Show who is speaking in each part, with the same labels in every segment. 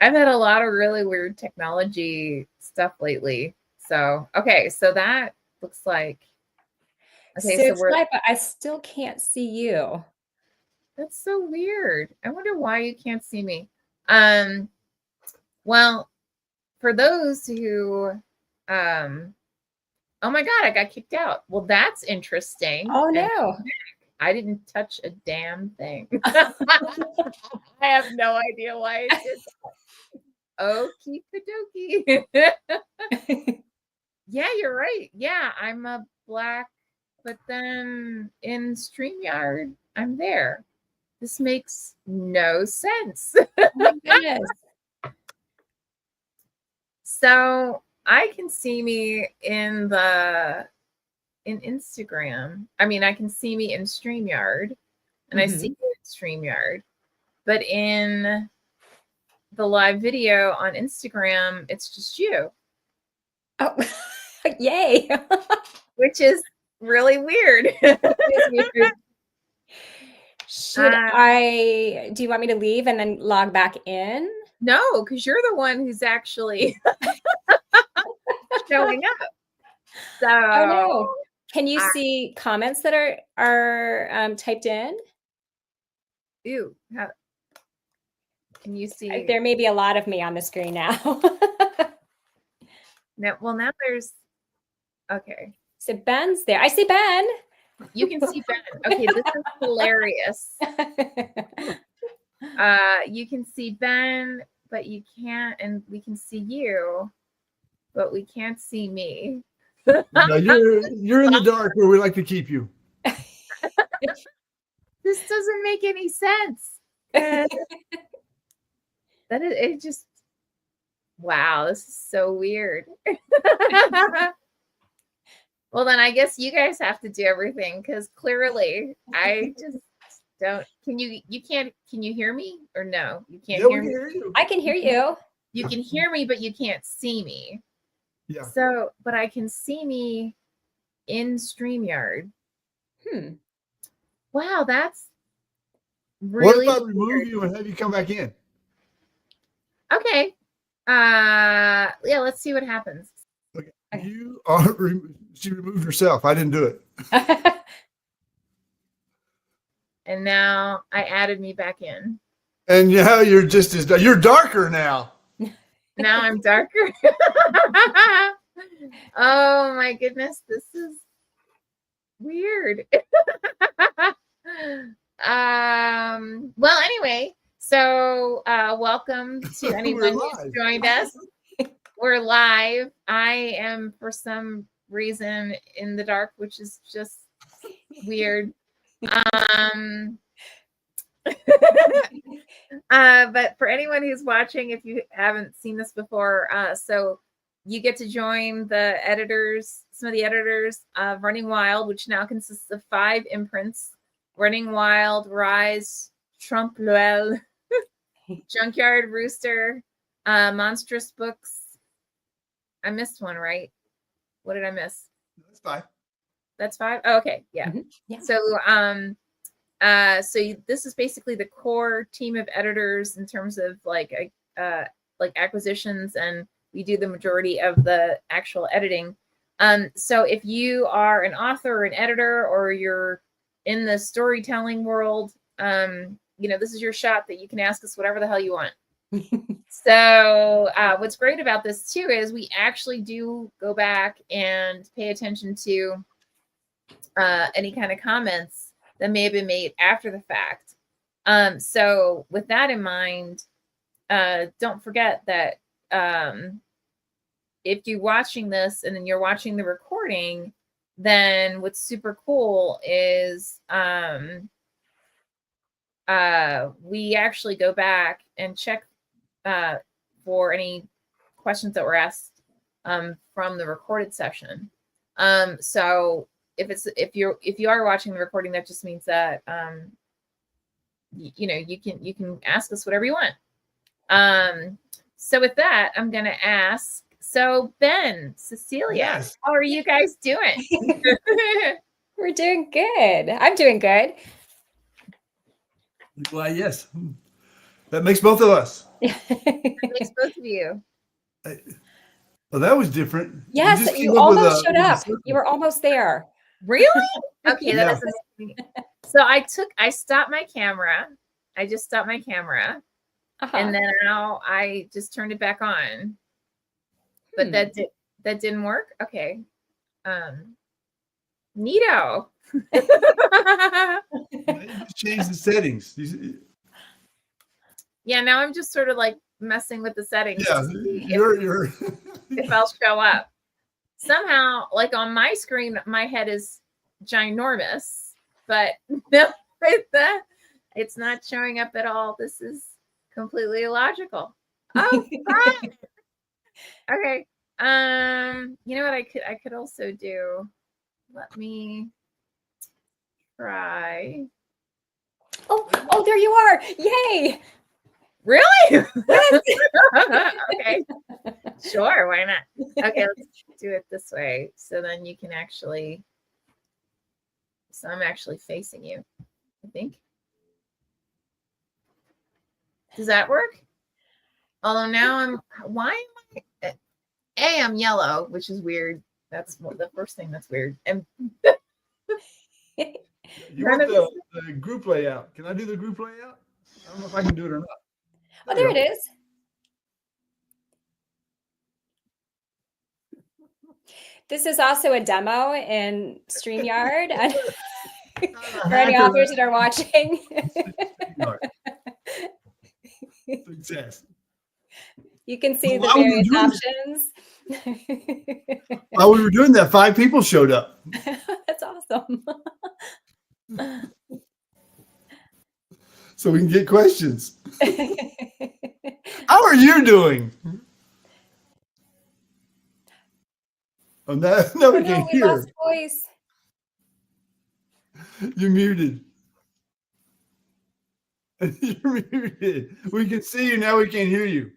Speaker 1: I've had a lot of really weird technology stuff lately. So, okay, so that looks like, okay,
Speaker 2: So
Speaker 1: so
Speaker 2: it's
Speaker 1: we're,
Speaker 2: live, but I still can't see you.
Speaker 1: that's so weird. I wonder why you can't see me. Well, for those who, oh my God, I got kicked out. Well, that's interesting.
Speaker 2: Oh
Speaker 1: And
Speaker 2: no.
Speaker 1: I didn't touch a damn thing. I have no idea why I did that. Okie dokie. Yeah, you're right. Yeah, I'm a black, but then in StreamYard, I'm there. This makes no sense.
Speaker 2: Oh my goodness.
Speaker 1: So I can see me in Instagram. I mean, I can see me in StreamYard and I see you in StreamYard, but in the live video on Instagram, it's just you,
Speaker 2: Oh, yay.
Speaker 1: which is really weird.
Speaker 2: Should do you want me to leave and then log back in?
Speaker 1: No, because you're the one who's actually showing up. So,
Speaker 2: Oh no. Can you see comments that are typed in?
Speaker 1: ew, can you see?
Speaker 2: There may be a lot of me on the screen now.
Speaker 1: Now, well, now there's, okay.
Speaker 2: So Ben's there. I see Ben.
Speaker 1: You can see Ben. Okay, this is hilarious. You can see Ben, but you can't, and we can see you, but we can't see me.
Speaker 3: No, you're in the dark where we like to keep you.
Speaker 1: This doesn't make any sense. That is, it just, wow, this is so weird. Well, then I guess you guys have to do everything because clearly I just don't. Can you hear me or no? You can't hear me.
Speaker 3: Hear you.
Speaker 2: I can hear you.
Speaker 1: You can hear me, but you can't see me.
Speaker 3: Yeah.
Speaker 1: So, but I can see me in StreamYard. Wow, that's really
Speaker 3: What if I remove you and have you come back in?
Speaker 1: okay. Yeah, let's see what happens.
Speaker 3: Okay. You are. She removed herself. I didn't do it.
Speaker 1: And now I added me back in.
Speaker 3: And yeah, you're just as you're darker now.
Speaker 1: Now I'm darker. Oh my goodness, this is weird. Well, anyway, so welcome to anyone who's joined us. We're live. I am for some reason in the dark, which is just weird. But for anyone who's watching, if you haven't seen this before, so you get to join the editors, some of the editors of Running Wild, which now consists of 5 imprints: Running Wild, Rise, Trompe l'Oeil, Junkyard Rooster, Monstrous Books. I missed one, right? What did I miss?
Speaker 3: That's 5.
Speaker 1: That's 5? Oh, okay, yeah.
Speaker 2: Yeah.
Speaker 1: So so this is basically the core team of editors in terms of like acquisitions, and we do the majority of the actual editing. So if you are an author or an editor, or you're in the storytelling world, this is your shot that you can ask us whatever the hell you want. So what's great about this too is we actually do go back and pay attention to any kind of comments that may have been made after the fact. So with that in mind, don't forget that if you're watching this and then you're watching the recording, then what's super cool is we actually go back and check for any questions that were asked from the recorded session. So if you are watching the recording, that just means that you can ask us whatever you want. So with that, I'm gonna ask. So Ben, Cecilia, yes. How are you guys doing?
Speaker 2: We're doing good. I'm doing good.
Speaker 3: Well, yes. That makes both of us.
Speaker 1: It makes both of you.
Speaker 3: Well, that was different.
Speaker 2: Yes,
Speaker 3: just
Speaker 2: you
Speaker 3: came up with
Speaker 2: almost
Speaker 3: a-
Speaker 2: showed
Speaker 3: with a
Speaker 2: up.
Speaker 3: circle.
Speaker 2: You were almost there.
Speaker 1: Really? Okay,
Speaker 3: Yeah.
Speaker 1: that is amazing. So I stopped my camera. I just stopped my camera,
Speaker 2: Uh-huh.
Speaker 1: and then now I just turned it back on. But that didn't work. Okay. Neato.
Speaker 3: You just change the settings.
Speaker 1: Yeah, now I'm just sort of like messing with the settings
Speaker 3: Yeah,
Speaker 1: to see
Speaker 3: you're
Speaker 1: if I'll show up. Somehow, like on my screen, my head is ginormous, but no, it's not showing up at all. This is completely illogical. Oh, fun. Okay. You know what I could also do? Let me try.
Speaker 2: Oh, there you are. Yay.
Speaker 1: Really?
Speaker 2: Yes.
Speaker 1: Okay. Sure, why not? Okay, let's do it this way. So then you can actually, so I'm actually facing you, I think. Does that work? Although now why am I, I'm yellow, which is weird. That's the first thing that's weird. And
Speaker 3: you want the group layout. Can I do the group layout? I don't know if I can do it or not.
Speaker 2: Oh, there it is. This is also a demo in StreamYard for any authors that are watching.
Speaker 3: Success.
Speaker 2: You can see the
Speaker 3: While we were
Speaker 2: various
Speaker 3: doing
Speaker 2: options.
Speaker 3: While we were doing that, 5 people showed up.
Speaker 2: That's awesome.
Speaker 3: So we can get questions. How are you doing? Oh, no, we
Speaker 2: no,
Speaker 3: can't
Speaker 2: we
Speaker 3: hear.
Speaker 2: lost voice.
Speaker 3: You're muted. You're muted. We can see you now. We can't hear you.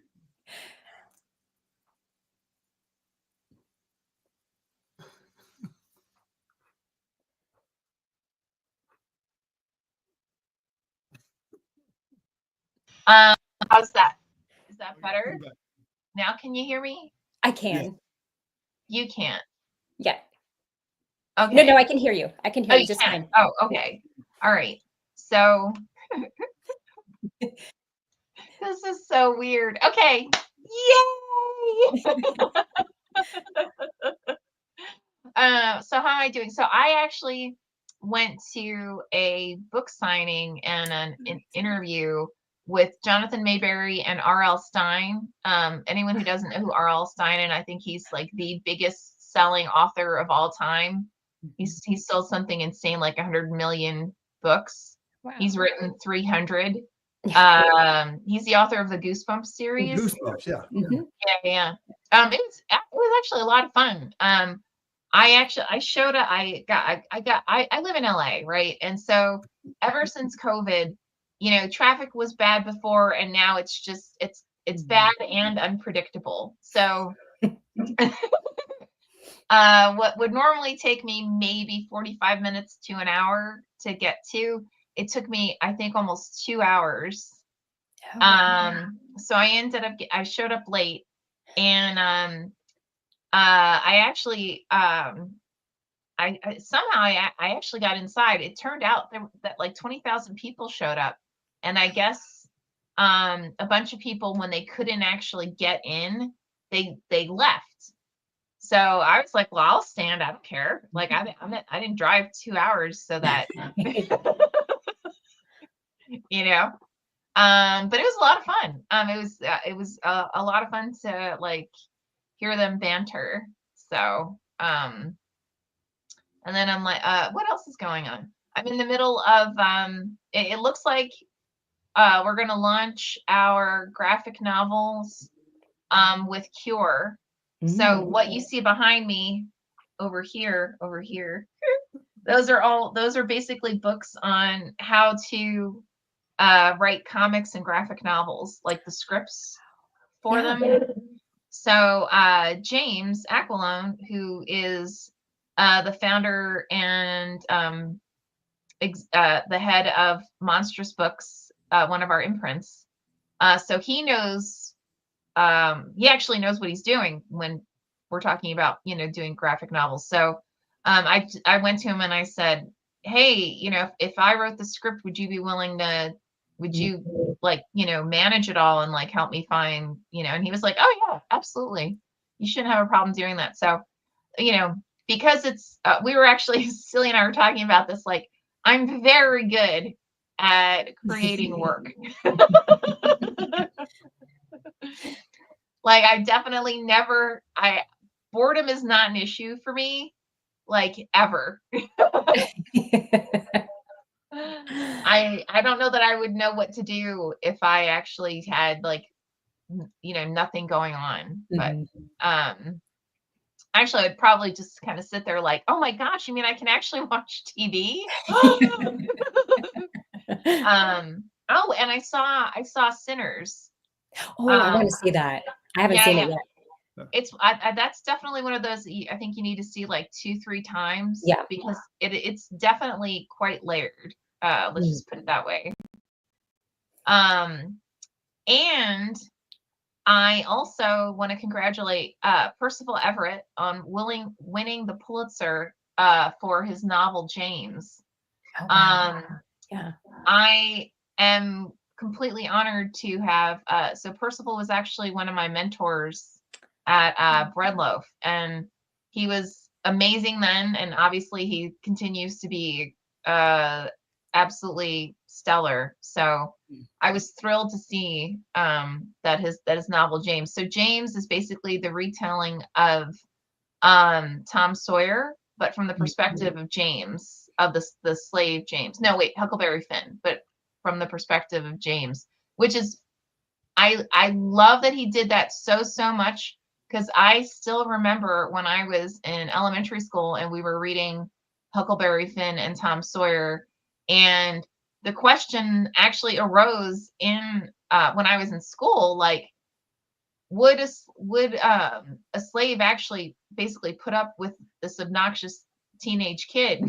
Speaker 1: how's that? Is that better? Now can you hear me?
Speaker 2: I can.
Speaker 1: You can't.
Speaker 2: Yeah.
Speaker 1: Okay.
Speaker 2: No, I can hear you. I can hear you just
Speaker 1: can.
Speaker 2: fine.
Speaker 1: Oh, okay. All right. So this is so weird. Okay. Yay! So how am I doing? So I actually went to a book signing and an interview with Jonathan Mayberry and R.L. Stein. Anyone who doesn't know who R.L. Stein, and I think he's like the biggest selling author of all time. He's sold something insane, like 100 million books.
Speaker 2: Wow.
Speaker 1: He's written 300. He's the author of the Goosebumps series.
Speaker 3: Goosebumps, yeah.
Speaker 2: Mm-hmm.
Speaker 1: Yeah. It was actually a lot of fun. I showed up. I live in LA, right? And so ever since COVID, traffic was bad before, and now it's just it's bad and unpredictable. So what would normally take me maybe 45 minutes to an hour to get to, it took me, I think, almost 2 hours. So I showed up late, and I actually I somehow I actually got inside. It turned out that like 20,000 people showed up, and I guess a bunch of people, when they couldn't actually get in, they left. So I was like, well, I'll stand. I don't care. Like I didn't drive 2 hours so that but it was a lot of fun. It was a lot of fun to like hear them banter. So and then I'm like, what else is going on? I'm in the middle of it looks like we're gonna launch our graphic novels with Cure. So what you see behind me over here, those are basically books on how to write comics and graphic novels, like the scripts for them. So James Aquilone, who is the founder and the head of Monstrous Books, one of our imprints,
Speaker 4: So he knows, he actually knows what he's doing when we're talking about, doing graphic novels. So I went to him and I said, hey, if I wrote the script, would you be willing to, would you manage it all and like help me find, and he was like, oh yeah, absolutely. You shouldn't have a problem doing that. So, because it's, we were actually, Cilly and I were talking about this, like, I'm very good at creating work. Like, I definitely never, boredom is not an issue for me, like, ever. I don't know that I would know what to do if I actually had like, nothing going on. But actually I'd probably just kind of sit there like, oh my gosh, you mean I can actually watch TV? Oh, and I saw Sinners.
Speaker 2: Oh, I want to see that. I haven't seen it yet.
Speaker 4: It's that's definitely one of those I think you need to see like 2-3 times.
Speaker 2: Yeah,
Speaker 4: because it's definitely quite layered. Let's just put it that way. And I also want to congratulate Percival Everett on winning the Pulitzer for his novel James.
Speaker 2: Oh, wow.
Speaker 4: Yeah, I am completely honored to have. So Percival was actually one of my mentors at Breadloaf, and he was amazing then, and obviously he continues to be absolutely stellar. So I was thrilled to see that his novel James. So James is basically the retelling of Tom Sawyer, but from the perspective of James, of the slave James. No, wait, Huckleberry Finn, but from the perspective of James, which is, I love that he did that so much, because I still remember when I was in elementary school and we were reading Huckleberry Finn and Tom Sawyer, and the question actually arose in when I was in school, like, would a slave actually basically put up with this obnoxious teenage kid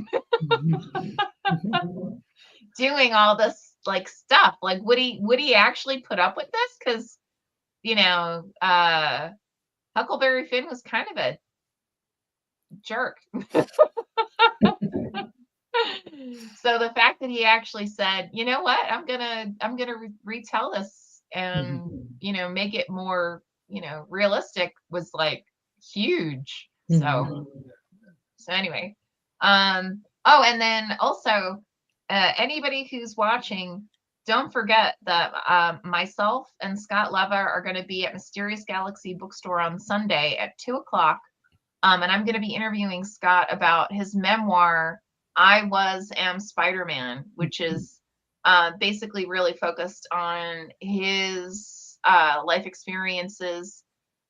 Speaker 4: doing all this like stuff? Like, would he actually put up with this? Because Huckleberry Finn was kind of a jerk. So the fact that he actually said, you know what, I'm gonna retell this and make it more realistic was like huge. So anyway, oh, and then also anybody who's watching, don't forget that myself and Scott Leva are going to be at Mysterious Galaxy Bookstore on Sunday at 2:00. And I'm going to be interviewing Scott about his memoir, I Am Spider-Man, which is basically really focused on his life experiences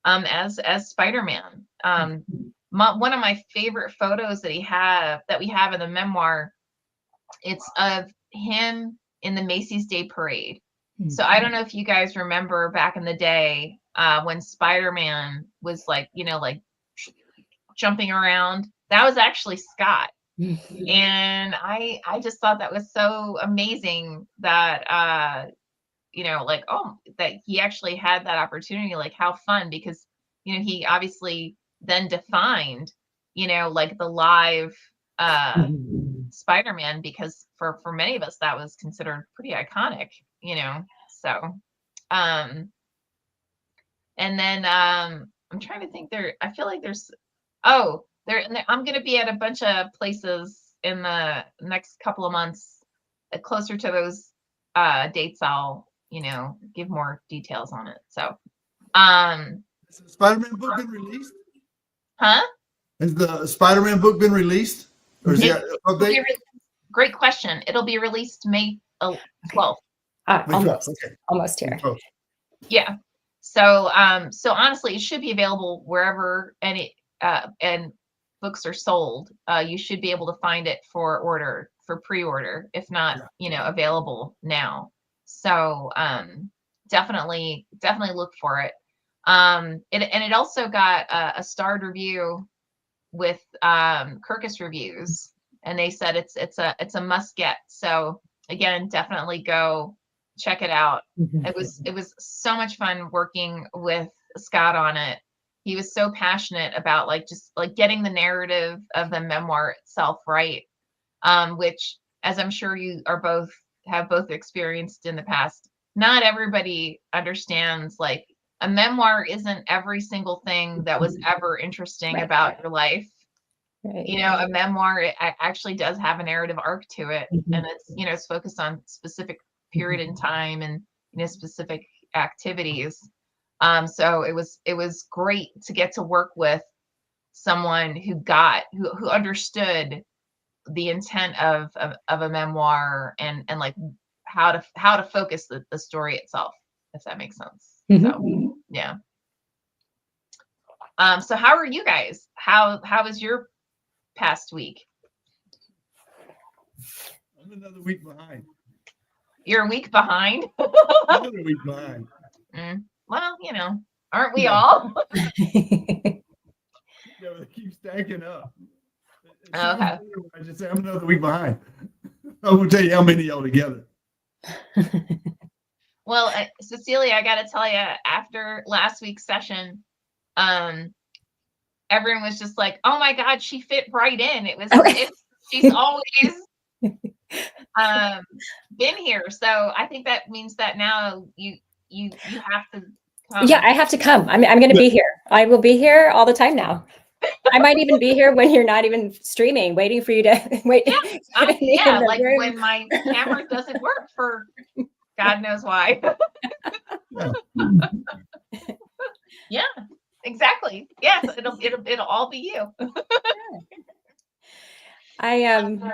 Speaker 4: as Spider-Man. One of my favorite photos that we have in the memoir, it's of him in the Macy's Day Parade. So I don't know if you guys remember back in the day when Spider-Man was like jumping around. That was actually Scott. And I just thought that was so amazing that like, oh, that he actually had that opportunity. Like, how fun, because he obviously then defined like the live Spider-Man, because for many of us that was considered pretty iconic, so and then I'm trying to think, I feel like there's I'm going to be at a bunch of places in the next couple of months closer to those dates. I'll give more details on it. So
Speaker 3: has the Spider-Man book been released?
Speaker 4: Huh?
Speaker 3: Has the Spider-Man book been released? Or is it update?
Speaker 4: Great question. It'll be released May 12th.
Speaker 2: Almost here.
Speaker 4: Yeah. So honestly, it should be available wherever and books are sold. You should be able to find it for pre-order, if not, available now. So definitely look for it. It also got a starred review with Kirkus Reviews, and they said it's a must get. So again, definitely go check it out.
Speaker 5: Mhm.
Speaker 4: It was so much fun working with Scott on it. He was so passionate about like just like getting the narrative of the memoir itself right, which, as I'm sure you are both have both experienced in the past, not everybody understands. Like a memoir isn't every single thing that was ever interesting
Speaker 2: Right.
Speaker 4: about your life.
Speaker 2: Right.
Speaker 4: You know, a memoir actually does have a narrative arc to it,
Speaker 5: Mhm.
Speaker 4: and it's, you know, it's focused on specific period in time and, you know, specific activities. So it was great to get to work with someone who understood the intent of a memoir and like how to focus the story itself, if that makes sense.
Speaker 5: Mhm.
Speaker 4: So yeah. So how are you guys? How was your past week?
Speaker 3: I'm another week behind.
Speaker 4: You're a week behind.
Speaker 3: Another week behind.
Speaker 4: Well, you know, aren't we
Speaker 3: Yeah.
Speaker 4: all?
Speaker 3: Yeah, but they keep stacking up. It
Speaker 4: Okay.
Speaker 3: sounds better when I just say I'm another week behind. I won't tell you how many altogether.
Speaker 4: Well, Cecilia, I got to tell you, after last week's session, everyone was just like, "Oh my God, she fit right in." She's always been here, so I think that means that now you have to come.
Speaker 2: Yeah, I have to come. I'm going to be here. I will be here all the time now. I might even be here when you're not even streaming, waiting for you to wait.
Speaker 4: Yeah, like when my camera doesn't work for God knows why. Yeah, exactly. Yes, it'll all be you.
Speaker 2: I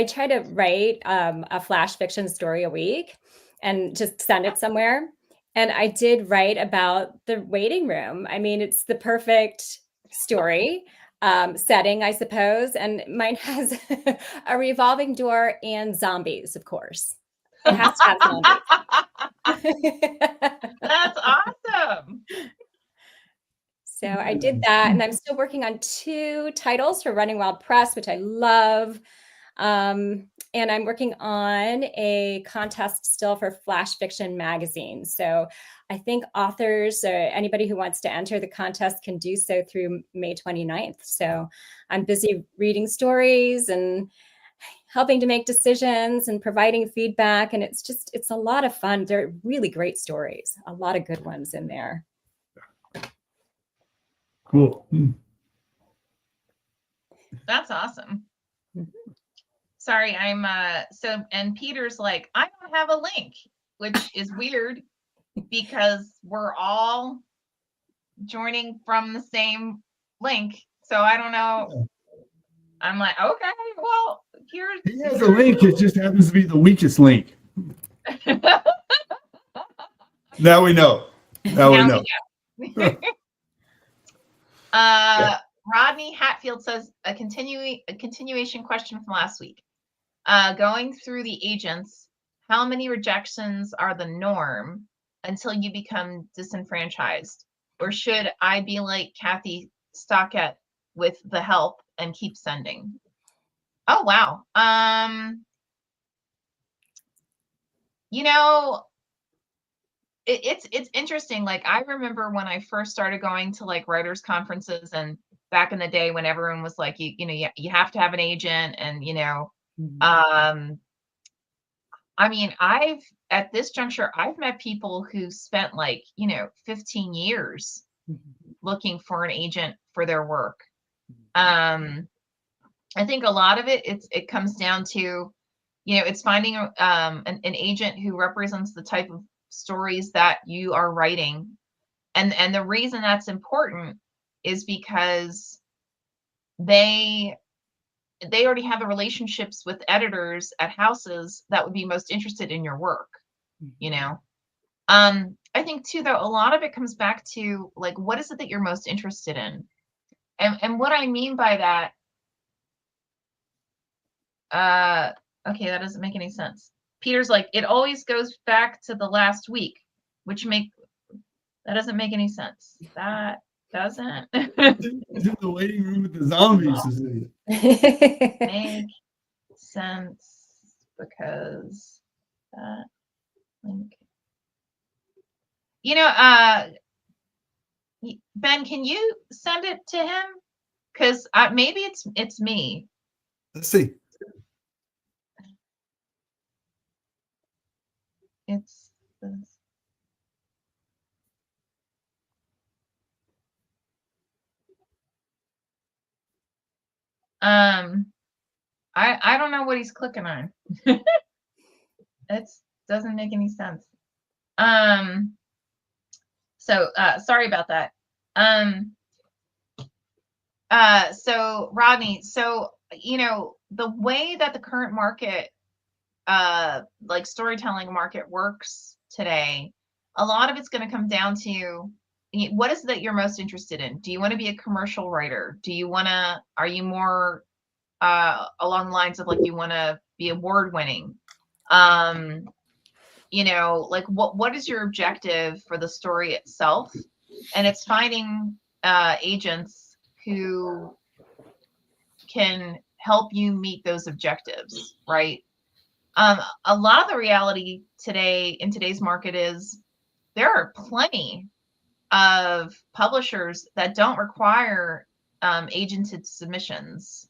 Speaker 2: try to write a flash fiction story a week and just send it somewhere. And I did write about the waiting room. I mean, it's the perfect story setting, I suppose. And mine has a revolving door and zombies, of course. It has to have zombies.
Speaker 4: That's awesome.
Speaker 2: So I did that, and I'm still working on 2 titles for Running Wild Press, which I love. And I'm working on a contest still for Flash Fiction Magazine. So I think authors or anybody who wants to enter the contest can do so through May 29th. So I'm busy reading stories and helping to make decisions and providing feedback. And it's a lot of fun. They're really great stories, a lot of good ones in there.
Speaker 3: Cool.
Speaker 4: That's awesome.
Speaker 2: Mhm.
Speaker 4: Sorry, I'm and Peter's like, I don't have a link, which is weird because we're all joining from the same link. So I don't know. I'm like, okay, well, here's
Speaker 3: He has a link. It just happens to be the weakest link. Now we know. Now we know.
Speaker 4: Rodney Hatfield says a continuation question from last week. Going through the agents, how many rejections are the norm until you become disenfranchised? Or should I be like Kathy Stockett with the help and keep sending? Oh, wow. You know, it's interesting. Like, I remember when I first started going to like writers conferences, and back in the day when everyone was like, you have to have an agent, and I mean, at this juncture, I've met people who spent like 15 years looking for an agent for their work. I think a lot of it comes down to it's finding an agent who represents the type of stories that you are writing, and the reason that's important is because they already have the relationships with editors at houses that would be most interested in your work. I think too, though, a lot of it comes back to like, what is it that you're most interested in? And what I mean by that, okay, that doesn't make any sense. Peter's like, it always goes back to the last week, that doesn't make any sense. That doesn't.
Speaker 3: He's in the waiting room with the zombies.
Speaker 4: Make sense because that link. Ben, can you send it to him? Because maybe it's me.
Speaker 3: Let's see.
Speaker 4: It's this. I don't know what he's clicking on. It doesn't make any sense. So sorry about that. So Rodney, so the way that the current market, like storytelling market works today, a lot of it's going to come down to what is it that you're most interested in. Do you want to be a commercial writer? Are you more along the lines of like you want to be award winning? Like what is your objective for the story itself? And it's finding agents who can help you meet those objectives, right? A lot of the reality today in today's market is there are plenty of publishers that don't require agented submissions.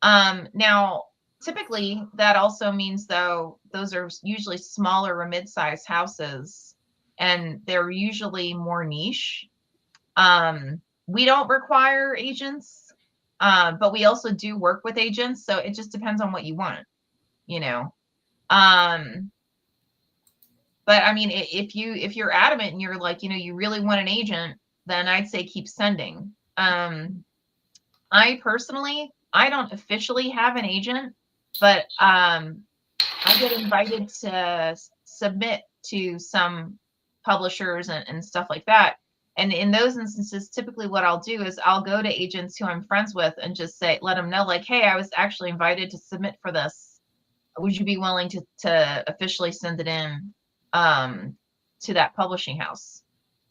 Speaker 4: Now, typically, that also means, though, those are usually smaller or mid-sized houses, and they're usually more niche. We don't require agents, but we also do work with agents, so it just depends on what you want, But I mean, if you're adamant and you're like, you really want an agent, then I'd say keep sending. I personally, I don't officially have an agent, but I get invited to submit to some publishers and stuff like that. And in those instances, typically what I'll do is I'll go to agents who I'm friends with and just let them know, like, hey, I was actually invited to submit for this. Would you be willing to officially send it in to that publishing house?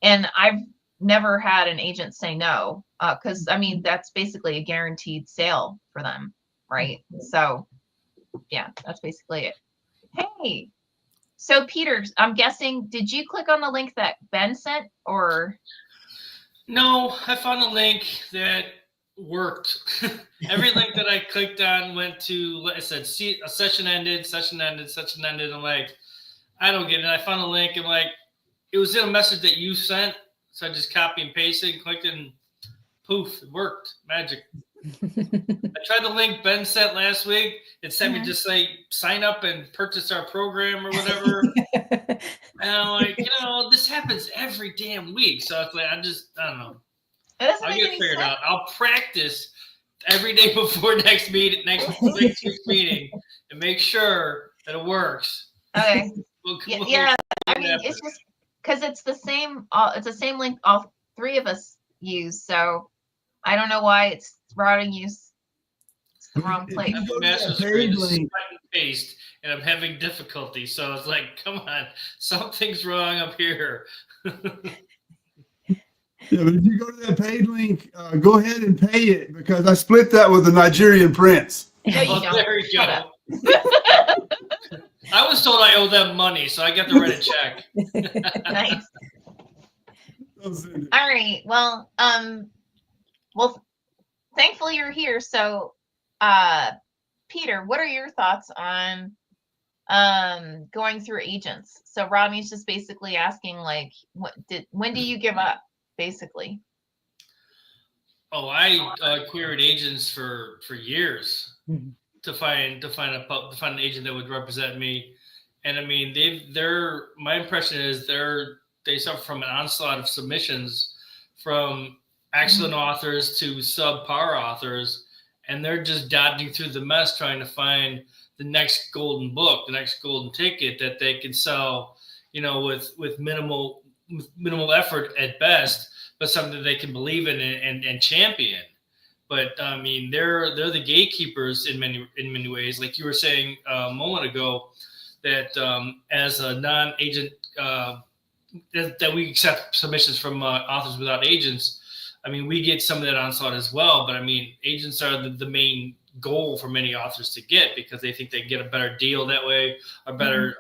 Speaker 4: And I've never had an agent say no, because I mean, that's basically a guaranteed sale for them, right? So yeah, that's basically it. Hey, so Peter, I'm guessing, did you click on the link that Ben sent, or?
Speaker 5: No, I found a link that worked. Every link that I clicked on went to, like I said, see, a session ended. I'm like, I don't get it. I found a link and like, it was in a message that you sent. So I just copy and pasted and clicked and poof, it worked. Magic. I tried the link Ben sent last week. It sent me just like sign up and purchase our program or whatever. And I'm like, this happens every damn week. So it's like, I don't know. I'll get it figured out. I'll practice every day before next week's meeting and make sure that it works.
Speaker 4: Okay. Yeah. I mean, it's just because it's the same link all three of us use. So I don't know why it's routing you the wrong place.
Speaker 5: I'm a master screen, this is cut and paste, and I'm having difficulty. So it's like, come on, something's wrong up here.
Speaker 3: Yeah, but if you go to that paid link, go ahead and pay it, because I split that with the Nigerian prince.
Speaker 4: No, you don't.
Speaker 5: There you go. I was told I owe them money, so I got to write a check.
Speaker 4: Nice. All right. Well, thankfully you're here. So, Peter, what are your thoughts on going through agents? So Rodney's just basically asking, like, when do you give up, basically?
Speaker 5: Oh, I queried agents for years to find an agent that would represent me, and I mean my impression is they suffer from an onslaught of submissions from excellent authors to subpar authors, and they're just dodging through the mess trying to find the next golden book, the next golden ticket that they can sell, with minimal effort at best, but something they can believe in and champion. But I mean, they're the gatekeepers in many ways. Like you were saying a moment ago, that as a non-agent, that we accept submissions from authors without agents. I mean, we get some of that onslaught as well. But I mean, agents are the main goal for many authors to get, because they think they can get a better deal that way, a better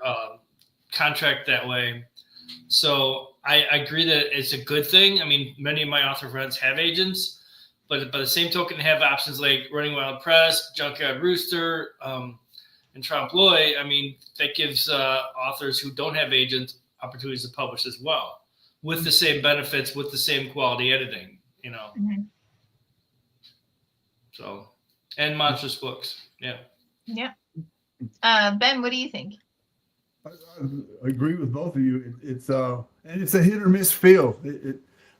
Speaker 5: contract that way. So I agree that it's a good thing. I mean, many of my author friends have agents, but by the same token, they have options like Running Wild Press, Junkyard Rooster, and Trompe l'oeil. I mean, that gives authors who don't have agents opportunities to publish as well, with the same benefits, with the same quality editing, you know.
Speaker 4: Mm-hmm.
Speaker 5: So, and Monstrous Books, yeah.
Speaker 4: Yeah. Ben, what do you think?
Speaker 3: I agree with both of you. It's and it's a hit or miss field,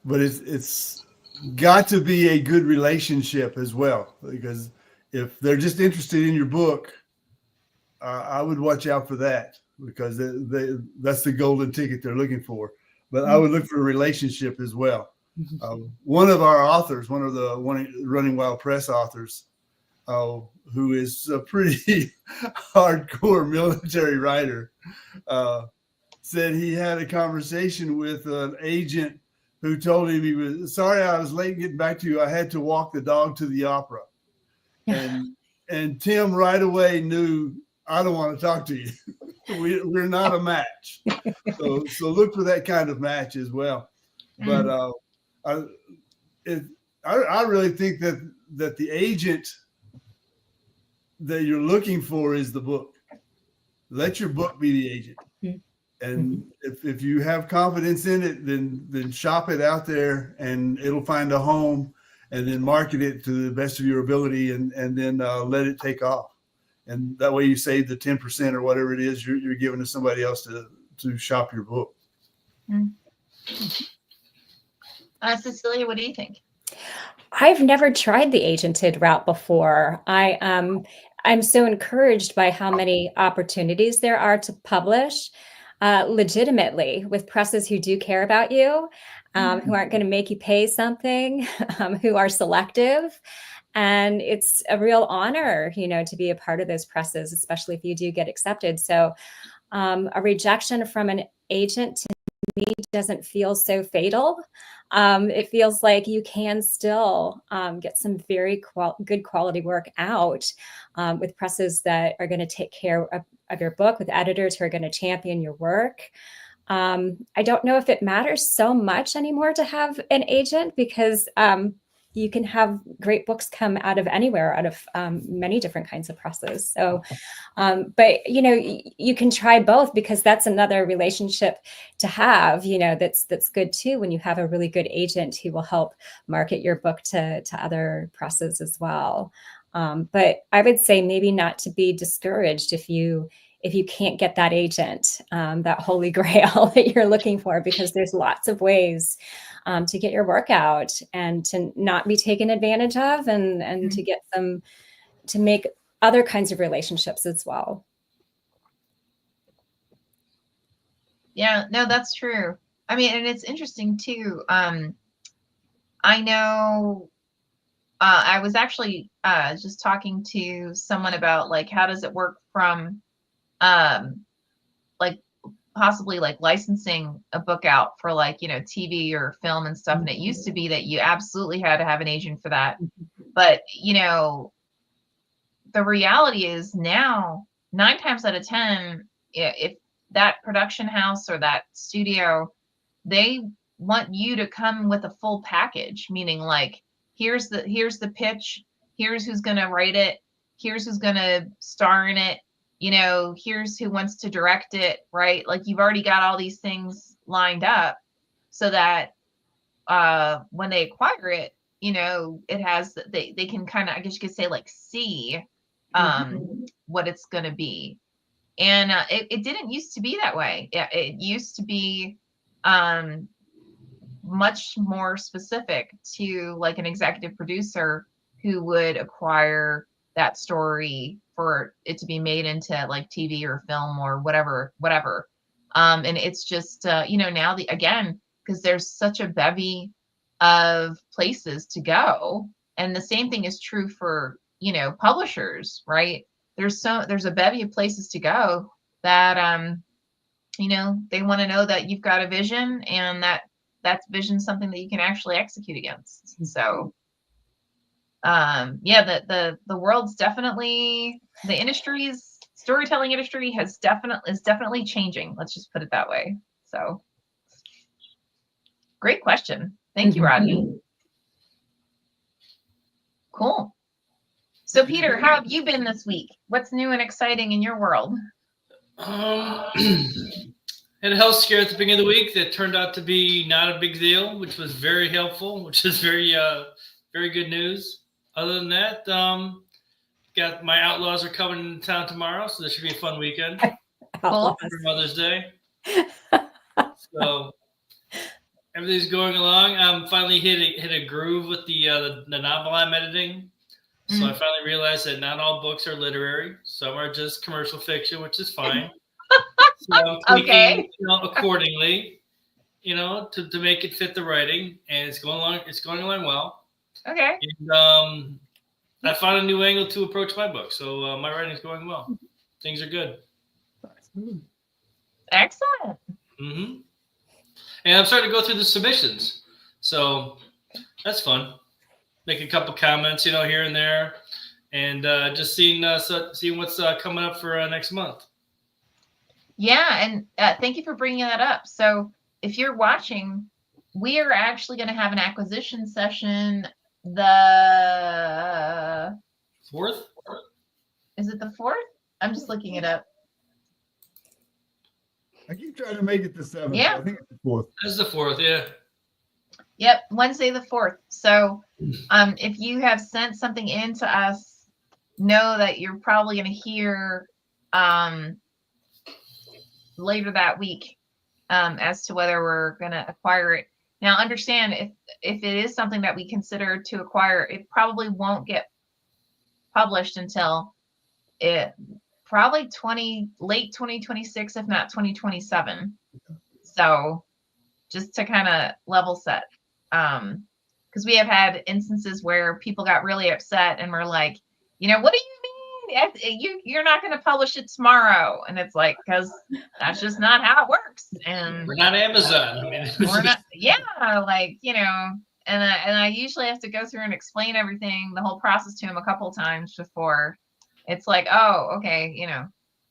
Speaker 3: but it's got to be a good relationship as well, because if they're just interested in your book, I would watch out for that, because that's the golden ticket they're looking for. But I would look for a relationship as well. One of our authors, one of the Running Wild Press authors, who is a pretty hardcore military writer, said he had a conversation with an agent who told him he was sorry I was late getting back to you. I had to walk the dog to the opera. And Tim right away knew, I don't want to talk to you. We're not a match. So look for that kind of match as well. But I really think that the agent that you're looking for is the book. Let your book be the agent. And if you have confidence in it, then shop it out there and it'll find a home, and then market it to the best of your ability, and then let it take off. And that way you save the 10% or whatever it is you're giving to somebody else to shop your book.
Speaker 4: Cecilia, what do you think?
Speaker 2: I've never tried the agented route before. I'm so encouraged by how many opportunities there are to publish legitimately with presses who do care about you, who aren't going to make you pay something, who are selective. And it's a real honor, to be a part of those presses, especially if you do get accepted. So a rejection from an agent to me doesn't feel so fatal. It feels like you can still get some very good quality work out with presses that are going to take care of your book, with editors who are going to champion your work. I don't know if it matters so much anymore to have an agent, because you can have great books come out of anywhere, out of many different kinds of presses. So, but you can try both, because that's another relationship to have, that's good too, when you have a really good agent who will help market your book to other presses as well. But I would say maybe not to be discouraged if you can't get that agent, that holy grail that you're looking for, because there's lots of ways to get your work out and to not be taken advantage of, and to get them to make other kinds of relationships as well.
Speaker 4: Yeah, no, that's true. I mean, and it's interesting too. I know I was actually just talking to someone about, like, how does it work from like possibly like licensing a book out for, like, TV or film and stuff. And it used to be that you absolutely had to have an agent for that. But, the reality is now 9 times out of 10, if that production house or that studio, they want you to come with a full package, meaning like, here's the pitch, here's who's going to write it, here's who's going to star in it, here's who wants to direct it, right? Like, you've already got all these things lined up, so that when they acquire it, it has, they can kind of, I guess you could say, like, see what it's going to be. And it didn't used to be that way. It used to be much more specific to, like, an executive producer who would acquire that story for it to be made into, like, TV or film or whatever. And it's just, now again, because there's such a bevy of places to go. And the same thing is true for, publishers, right? There's a bevy of places to go that, they want to know that you've got a vision, and that vision is something that you can actually execute against. So, the world's definitely, the industry is storytelling industry is definitely changing. Let's just put it that way. So great question. Thank you, Rodney. Cool. So Peter, how have you been this week? What's new and exciting in your world?
Speaker 5: Had a health scare at the beginning of the week that turned out to be not a big deal, which was very helpful, which is very good news. Other than that, got my Outlaws are coming into town tomorrow, so this should be a fun weekend
Speaker 2: Outlaws.
Speaker 5: for Mother's Day. So everything's going along. I'm finally hit a groove with the novel I'm editing. So I finally realized that not all books are literary. Some are just commercial fiction, which is fine. So I'm tweaking, accordingly, to make it fit the writing, and it's going along well.
Speaker 4: Okay.
Speaker 5: And I found a new angle to approach my book, so my writing's going well. Things are good.
Speaker 4: Excellent.
Speaker 5: And I'm starting to go through the submissions, so that's fun. Make a couple comments, here and there, and just seeing what's coming up for next month.
Speaker 4: Yeah, and thank you for bringing that up. So if you're watching, we are actually going to have an acquisition session the
Speaker 5: 4th?
Speaker 4: Is it the 4th? I'm just looking it up.
Speaker 3: I keep trying to make it the 7th.
Speaker 4: Yeah.
Speaker 3: I think it's the 4th.
Speaker 5: That's the 4th, yeah.
Speaker 4: Yep, Wednesday the 4th. So if you have sent something in to us, know that you're probably going to hear later that week as to whether we're going to acquire it. Now, understand if it is something that we consider to acquire, it probably won't get published until probably late 2026, if not 2027. So just to kind of level set, because we have had instances where people got really upset and were like, what do you mean you're not going to publish it tomorrow? And it's like, because that's just not how it works. And
Speaker 5: we're not Amazon. I mean,
Speaker 4: we're not, and I usually have to go through and explain everything, the whole process to him a couple times before it's like, oh, okay,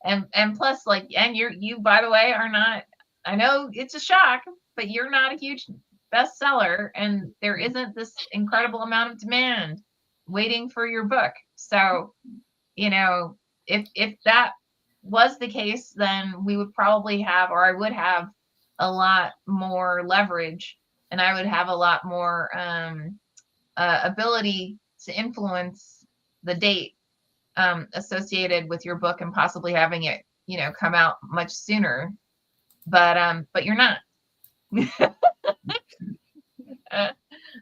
Speaker 4: and plus, and you by the way are not, I know it's a shock, but you're not a huge bestseller, and there isn't this incredible amount of demand waiting for your book. So, if that was the case, then we would probably have, or I would have, a lot more leverage, and I would have a lot more ability to influence the date associated with your book and possibly having it, come out much sooner. But you're not.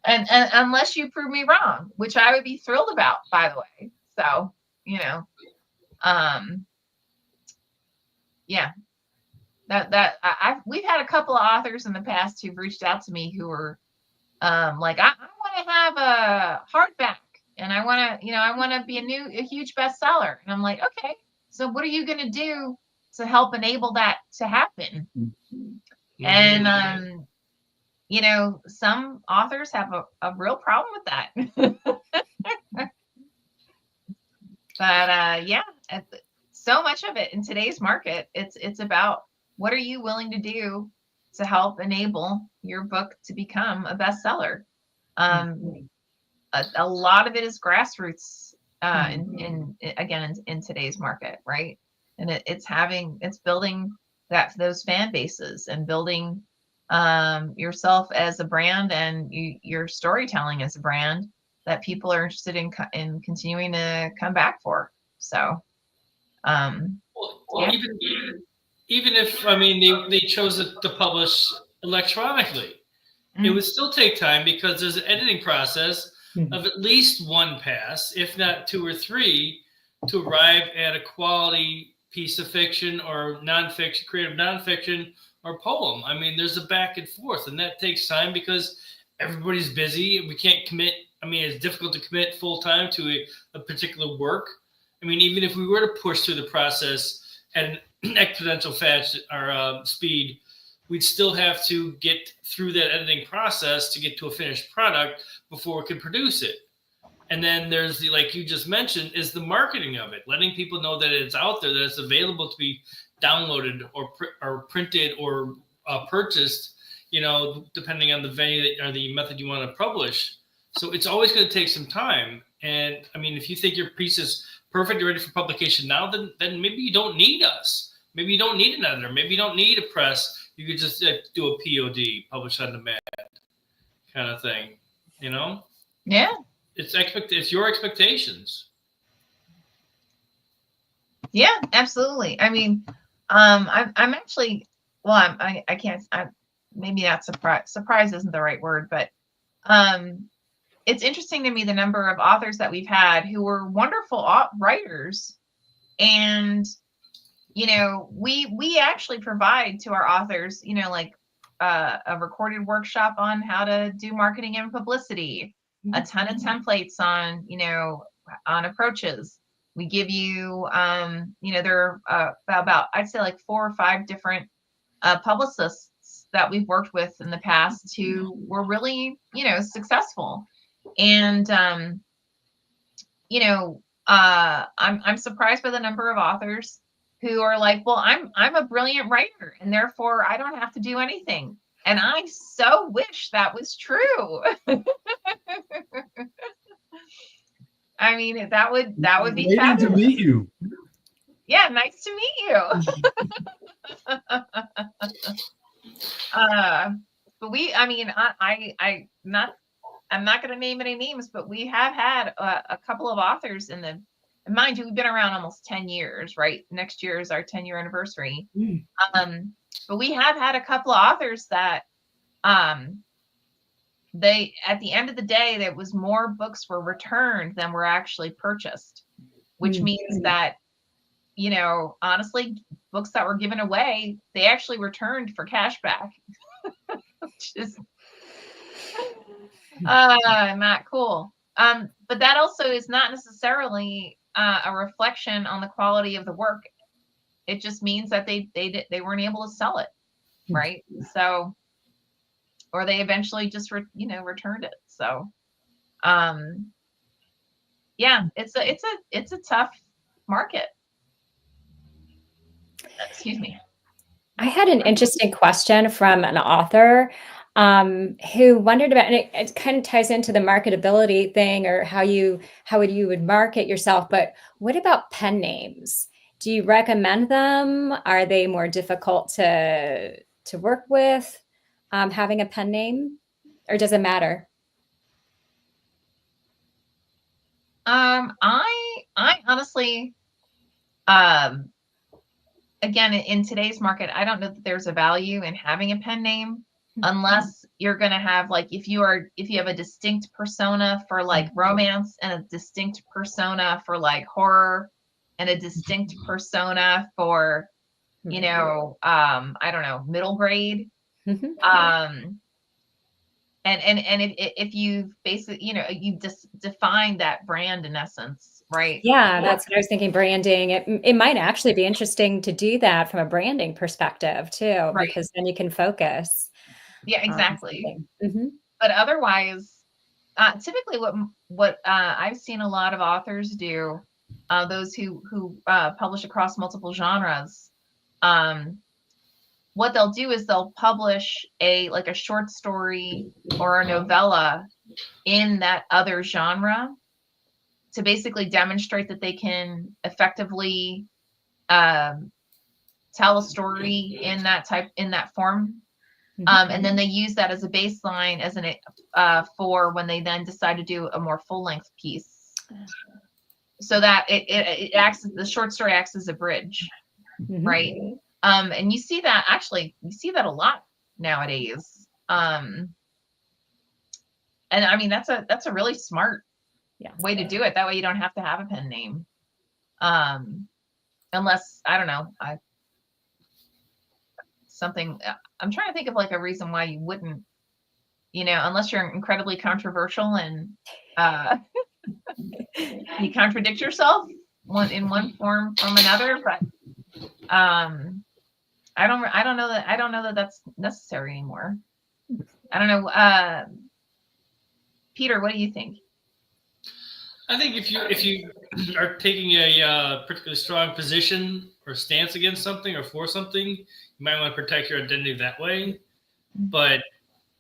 Speaker 4: And unless you prove me wrong, which I would be thrilled about, by the way. So, yeah, we've had a couple of authors in the past who've reached out to me who were like, I want to have a hardback, and I want to be a huge bestseller. And I'm like, okay, so what are you going to do to help enable that to happen? And some authors have a real problem with that. But so much of it in today's market, it's about what are you willing to do to help enable your book to become a bestseller. A lot of it is grassroots in today's market, right? And it's building those fan bases and building yourself as a brand and your storytelling as a brand that people are interested in continuing to come back for. So,
Speaker 5: even if they chose to publish electronically, it would still take time because there's an editing process of at least one pass, if not 2 or 3, to arrive at a quality piece of fiction or nonfiction, creative nonfiction or poem. There's a back and forth, and that takes time because everybody's busy. We can't commit. It's difficult to commit full time to a particular work. Even if we were to push through the process at an exponential speed, we'd still have to get through that editing process to get to a finished product before we could produce it. And then there's the, like you just mentioned, is the marketing of it, letting people know that it's out there, that it's available to be downloaded or printed or purchased, depending on the venue or the method you want to publish. So it's always going to take some time. And I mean, if you think your piece is perfect, ready for publication now, then maybe you don't need us. Maybe you don't need an editor. Maybe you don't need a press. You could just do a POD, publish on demand kind of thing,
Speaker 4: Yeah.
Speaker 5: It's your expectations.
Speaker 4: Yeah, absolutely. I mean, I'm actually, well, I can't, maybe not surprise isn't the right word, but it's interesting to me the number of authors that we've had who were wonderful writers, and we actually provide to our authors, like a recorded workshop on how to do marketing and publicity, a ton of templates on on approaches. We give you there are about, I'd say, like 4 or 5 different publicists that we've worked with in the past who were really successful. And I'm surprised by the number of authors who are like, well, I'm a brilliant writer and therefore I don't have to do anything. And I so wish that was true. I mean, that would be
Speaker 3: Waiting
Speaker 4: fabulous.
Speaker 3: to meet you.
Speaker 4: Yeah, nice to meet you. But I'm not going to name any names, but we have had a couple of authors and mind you, we've been around almost 10 years, right? Next year is our 10-year anniversary. But we have had a couple of authors that they, at the end of the day, there was more books were returned than were actually purchased, which means that, honestly, books that were given away, they actually returned for cash back, which is not cool. But that also is not necessarily a reflection on the quality of the work. It just means that they weren't able to sell it, right? So, or they eventually just returned it. So, yeah, it's a tough market. Excuse me.
Speaker 2: I had an interesting question from an author who wondered about, and it kind of ties into the marketability thing, or how you would market yourself. But what about pen names? Do you recommend them? Are they more difficult to work with, having a pen name, or does it matter?
Speaker 4: I honestly, again, in today's market, I don't know that there's a value in having a pen name unless you're going to have, like, if you have a distinct persona for like romance and a distinct persona for like horror and a distinct persona for, I don't know, middle grade. And if you've basically, you just define that brand in essence, right?
Speaker 2: Yeah, that's what I was thinking. Branding. It might actually be interesting to do that from a branding perspective too,
Speaker 4: Right.
Speaker 2: because then you can focus.
Speaker 4: Yeah, exactly.
Speaker 2: Mm-hmm.
Speaker 4: But otherwise, typically what I've seen a lot of authors do, those who publish across multiple genres, what they'll do is they'll publish a short story or a novella in that other genre to basically demonstrate that they can effectively tell a story in that form. And then they use that as a baseline for when they then decide to do a more full-length piece, so that the short story acts as a bridge, right? And you see that a lot nowadays. And I mean, that's a really smart way to do it. That way you don't have to have a pen name, unless, I don't know, I'm trying to think of like a reason why you wouldn't, unless you're incredibly controversial and you contradict yourself in one form from another. But I don't know that that's necessary anymore. I don't know. Peter, what do you think?
Speaker 5: I think if you are taking a particularly strong position or stance against something or for something, you might want to protect your identity that way. But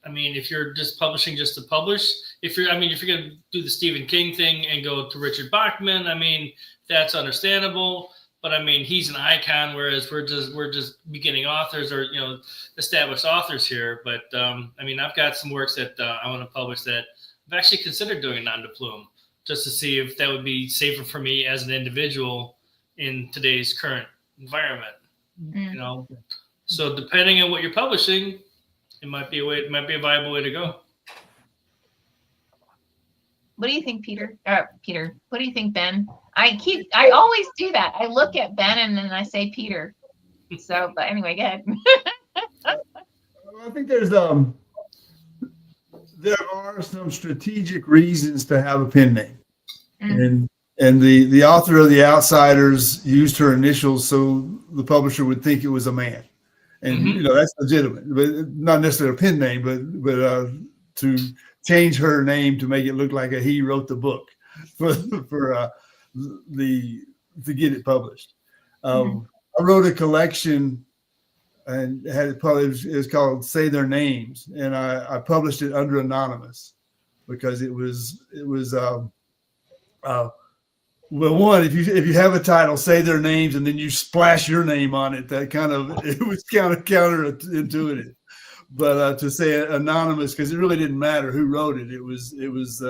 Speaker 5: I mean, if you're just publishing just to publish, if you're going to do the Stephen King thing and go to Richard Bachman, I mean, that's understandable. But I mean, he's an icon, whereas we're just beginning authors or established authors here. But I mean, I've got some works that I want to publish that I've actually considered doing a nom de plume, just to see if that would be safer for me as an individual in today's current environment. You know, so depending on what you're publishing, it might be a viable way to go.
Speaker 4: What do you think, Peter? Peter, what do you think, Ben? I always do that. I look at Ben and then I say Peter. So, but anyway, go ahead.
Speaker 3: I think there are some strategic reasons to have a pen name, and the author of The Outsiders used her initials so the publisher would think it was a man, and that's legitimate, but not necessarily a pen name, but to change her name to make it look like he wrote the book for to get it published. I wrote a collection and had it published. It was called Say Their Names, and I published it under anonymous because it was well, one, if you have a title, say their names, and then you splash your name on it, it was kind of counterintuitive. But to say anonymous, because it really didn't matter who wrote it. It was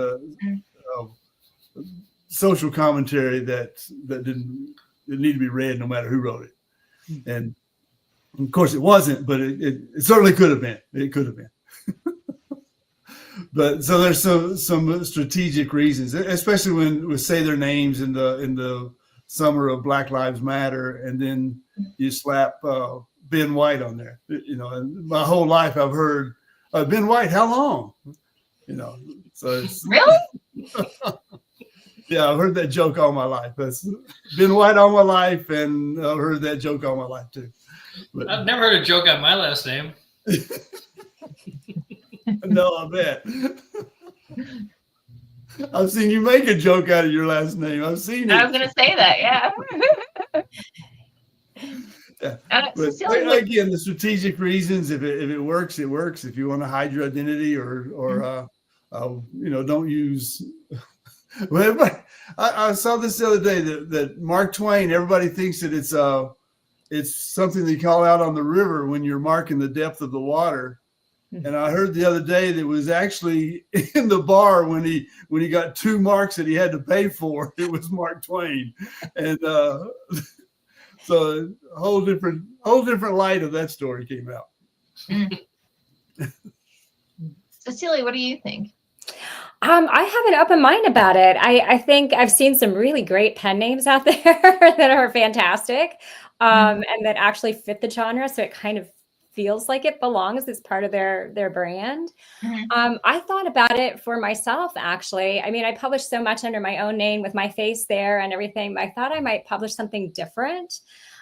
Speaker 3: social commentary that didn't need to be read no matter who wrote it. And of course it wasn't, but it certainly could have been. It could have been. But so there's some strategic reasons, especially when we say their names in the summer of Black Lives Matter, and then you slap Ben White on there. And my whole life I've heard Ben White, how long? So it's
Speaker 4: Really?
Speaker 3: Yeah, I've heard that joke all my life. That's been White all my life, and I've heard that joke all my life too. But,
Speaker 5: I've never heard a joke on my last name.
Speaker 3: no, I bet. I've seen you make a joke out of your last name. I've seen it.
Speaker 4: I was going to say that, yeah.
Speaker 3: Yeah. But again, the strategic reasons, if it works, it works. If you want to hide your identity or don't use. Well, everybody, I saw this the other day that Mark Twain. Everybody thinks that it's something they call out on the river when you're marking the depth of the water. And I heard the other day that it was actually in the bar when he got 2 marks that he had to pay for. It was Mark Twain, and so a whole different light of that story came out.
Speaker 4: Cecilia, what do you think?
Speaker 2: I have an open mind about it. I think I've seen some really great pen names out there that are fantastic, and that actually fit the genre. So it kind of feels like it belongs as part of their brand. I thought about it for myself, actually. I mean, I published so much under my own name with my face there and everything. I thought I might publish something different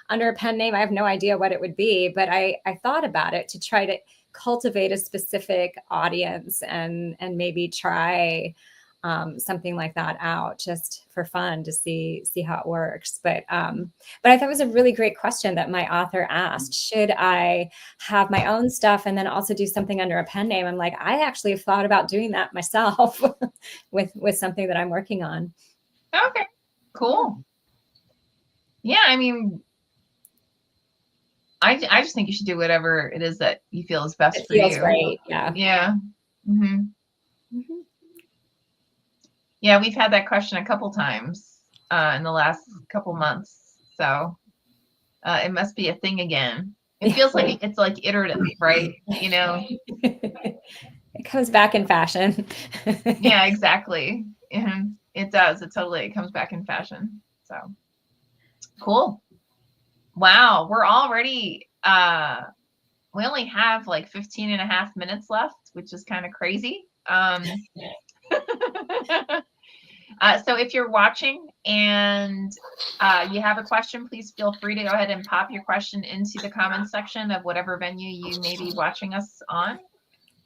Speaker 2: under a pen name. I have no idea what it would be, but I thought about it to try to cultivate a specific audience and maybe try something like that out just for fun to see how it works. But I thought it was a really great question that my author asked. Should I have my own stuff and then also do something under a pen name? I'm like, I actually have thought about doing that myself with something that I'm working on.
Speaker 4: Okay, cool. Yeah, I mean, I just think you should do whatever it is that you feel is best for you.
Speaker 2: Feels right. Yeah.
Speaker 4: Yeah. Yeah, we've had that question a couple times in the last couple months. So it must be a thing again. It feels like it's like iterative, right?
Speaker 2: It comes back in fashion.
Speaker 4: Yeah, exactly. It does. It comes back in fashion. So cool. Wow. We're already, we only have like 15 and a half minutes left, which is kind of crazy. So if you're watching and you have a question, please feel free to go ahead and pop your question into the comments section of whatever venue you may be watching us on.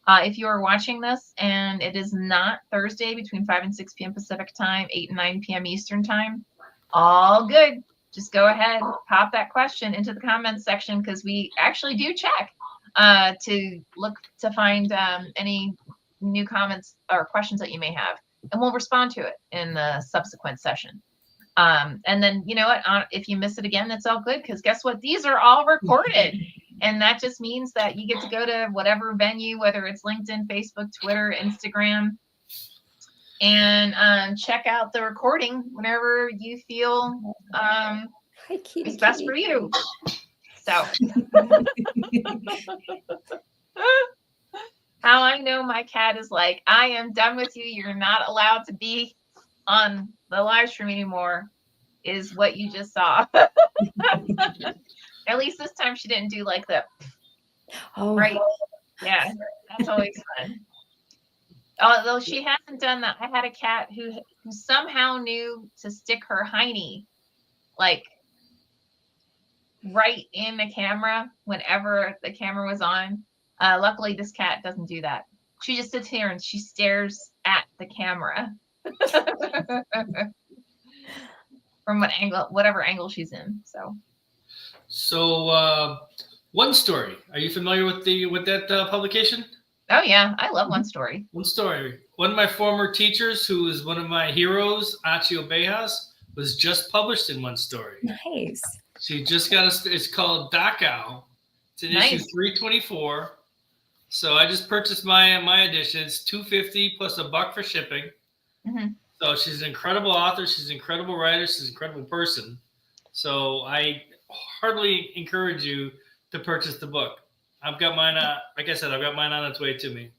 Speaker 4: If you are watching this and it is not Thursday between 5 and 6 p.m. Pacific time, 8 and 9 p.m. Eastern time, all good. Just go ahead, pop that question into the comments section, because we actually do check to look to find any new comments or questions that you may have, and we'll respond to it in the subsequent session. And then, you know what, if you miss it again, that's all good, because guess what? These are all recorded. And that just means that you get to go to whatever venue, whether it's LinkedIn, Facebook, Twitter, Instagram, and check out the recording whenever you feel
Speaker 2: Hi, Kitty,
Speaker 4: it's best
Speaker 2: kitty.
Speaker 4: for you. So how I know my cat is like, I am done with you. You're not allowed to be on the live stream anymore, is what you just saw. At least this time she didn't do like the
Speaker 2: Oh,
Speaker 4: right. Yeah, that's always fun. Although she hasn't done that. I had a cat who somehow knew to stick her hiney like right in the camera whenever the camera was on. Luckily, this cat doesn't do that. She just sits here and she stares at the camera from whatever angle she's in.
Speaker 5: So, One Story. Are you familiar with that publication?
Speaker 4: Oh yeah, I love One Story.
Speaker 5: One Story. One of my former teachers, who is one of my heroes, Achio Bejas, was just published in One Story.
Speaker 2: nice.
Speaker 5: She just got it's called Dachau. It's in issue 324. So I just purchased my edition. It's $2.50 plus $1 for shipping.
Speaker 4: Mm-hmm.
Speaker 5: So she's an incredible author. She's an incredible writer. She's an incredible person. So I heartily encourage you to purchase the book. I've got mine. Like I said, I've got mine on its way to me.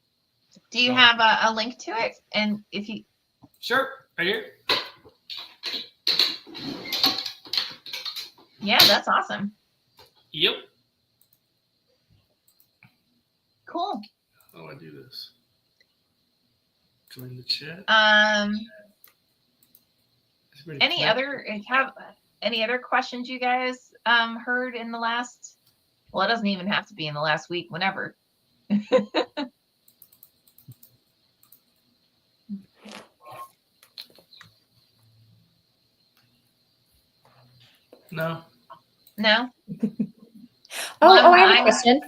Speaker 4: Do you have a link to it? And if you
Speaker 5: Sure, right here.
Speaker 4: Yeah, that's awesome.
Speaker 5: Yep.
Speaker 4: Cool.
Speaker 5: How do I do this? Join the chat.
Speaker 4: Any other questions you guys heard in the last? Well, it doesn't even have to be in the last week. Whenever.
Speaker 5: No.
Speaker 4: No.
Speaker 2: I have a question.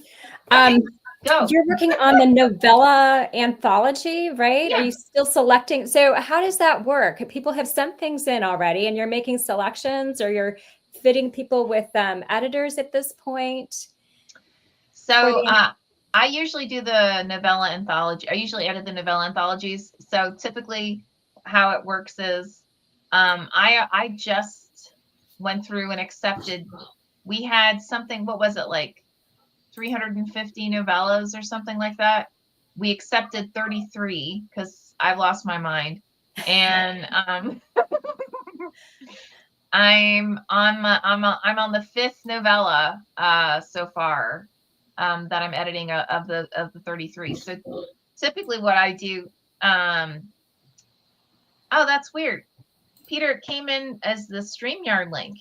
Speaker 4: Go.
Speaker 2: You're working on the novella anthology, right?
Speaker 4: Yeah.
Speaker 2: Are you still selecting? So how does that work? People have sent things in already and you're making selections, or you're fitting people with editors at this point?
Speaker 4: So I usually do the novella anthology. I usually edit the novella anthologies. So typically how it works is I just went through and accepted. We had something, what was it, like 350 novellas or something like that. We accepted 33 because I've lost my mind. And I'm on the 5th novella so far that I'm editing of the 33. So typically what I do, oh, that's weird. Peter, it came in as the StreamYard link.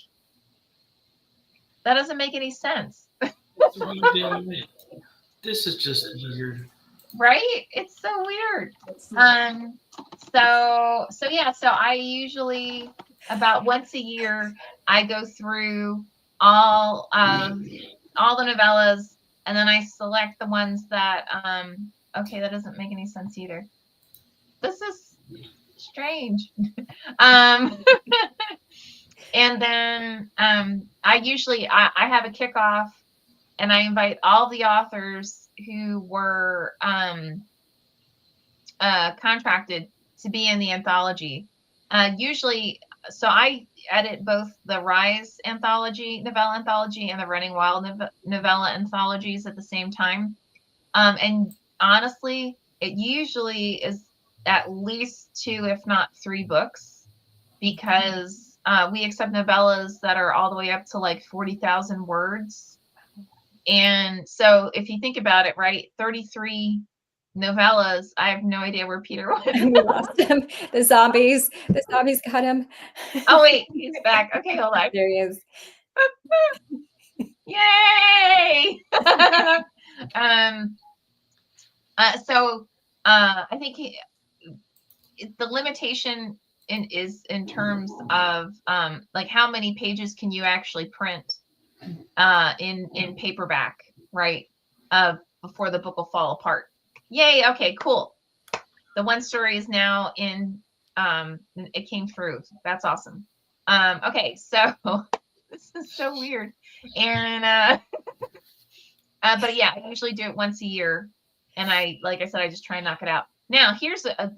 Speaker 4: That doesn't make any sense.
Speaker 5: This is just weird.
Speaker 4: Right? It's so weird. So I usually about once a year I go through all the novellas, and then I select the ones that okay, that doesn't make any sense either. This is strange. And then I usually I have a kickoff, and I invite all the authors who were contracted to be in the anthology. Usually, so I edit both the Rise novella anthology, and the Running Wild novella anthologies at the same time. And honestly, it usually is at least 2, if not 3 books, because we accept novellas that are all the way up to like 40,000 words. And so if you think about it, right, 33 novellas, I have no idea where Peter went.
Speaker 2: We lost him. The zombies got him.
Speaker 4: Oh, wait, he's back. Okay, hold on.
Speaker 2: There he is.
Speaker 4: Yay! I think the limitation is in terms of like how many pages can you actually print in paperback, right? Before the book will fall apart. Yay! Okay, cool. The one story is now in. It came through. That's awesome. Okay, so this is so weird, and but yeah, I usually do it once a year, and like I said, I just try and knock it out. Now, here's a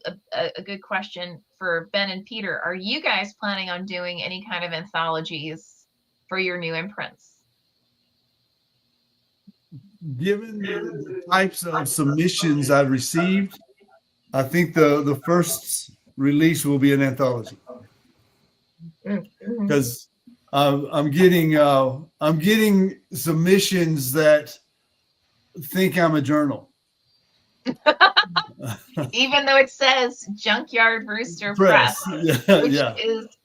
Speaker 4: good question for Ben and Peter. Are you guys planning on doing any kind of anthologies for your new imprints?
Speaker 3: Given the types of submissions I've received, I think the first release will be an anthology, because I'm getting submissions that think I'm a journal.
Speaker 4: Even though it says Junkyard Rooster
Speaker 3: Press,
Speaker 4: Press,
Speaker 3: yeah,
Speaker 4: which
Speaker 3: yeah,